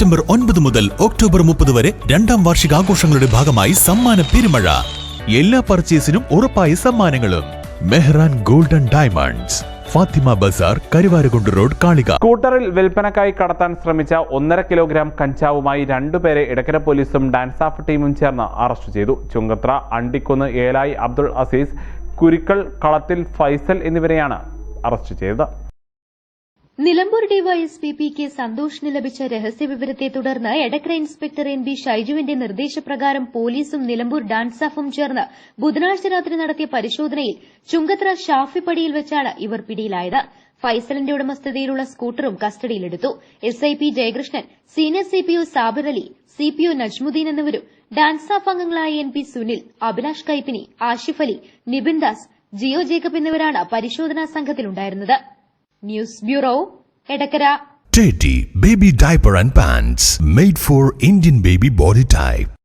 September 9 മുതൽ October 30 വരെ രണ്ടാം വാർഷികാഘോഷങ്ങളുടെ ഭാഗമായി സമ്മാന പെരുമഴ. എല്ലാ പർച്ചേസിനും ഉറപ്പായ സമ്മാനങ്ങളും. Mehran golden diamonds, Fathima Bazar, Karuvarakundu road, Kalika. സ്കൂട്ടറിൽ വിൽപ്പനക്കായി കടത്താൻ ശ്രമിച്ച 1.5 കിലോഗ്രാം കഞ്ചാവുമായി 2 പേരെ എടക്കര പോലീസും ഡാൻസ് ഓഫ് ടീമും ചേർന്ന് അറസ്റ്റ് ചെയ്തു. ചുങ്കത്ര അണ്ടിക്കുന്ന് ഏലായി അബ്ദുൾ അസീസ്, കുരിക്കൽ കളത്തിൽ ഫൈസൽ എന്നിവരെയാണ് അറസ്റ്റ് ചെയ്തത്. നിലമ്പൂർ ഡിവൈഎസ്പി പി കെ സന്തോഷിന് ലഭിച്ച രഹസ്യവിവരത്തെ തുടർന്ന് എടക്കര ഇൻസ്പെക്ടർ എൻ ബി ഷൈജുവിന്റെ നിർദ്ദേശപ്രകാരം പോലീസും നിലമ്പൂർ ഡാൻസ് ഓഫും ചേർന്ന് ബുധനാഴ്ച രാത്രി നടത്തിയ പരിശോധനയിൽ ചുങ്കത്ര ഷാഫിപ്പടിയിൽ വെച്ചാണ് ഇവർ പിടിയിലായത്. ഫൈസലിന്റെ ഉടമസ്ഥതയിലുള്ള സ്കൂട്ടറും കസ്റ്റഡിയിലെടുത്തു. SIP Jayakrishnan, senior CPO Sabir Ali, CPO Najmuddin എന്നിവരും ഡാൻസ് ഓഫ് അംഗങ്ങളായ NP സുനിൽ, അഭിലാഷ് കൈപ്പിനി, ആഷിഫ് അലി, നിബിൻ ദാസ്, ജിയോ ജേക്കബ് എന്നിവരാണ് പരിശോധനാ സംഘത്തിലുണ്ടായിരുന്നത്. News bureau, Edakkara. Teddy Baby Diaper and Pants made for Indian baby body type.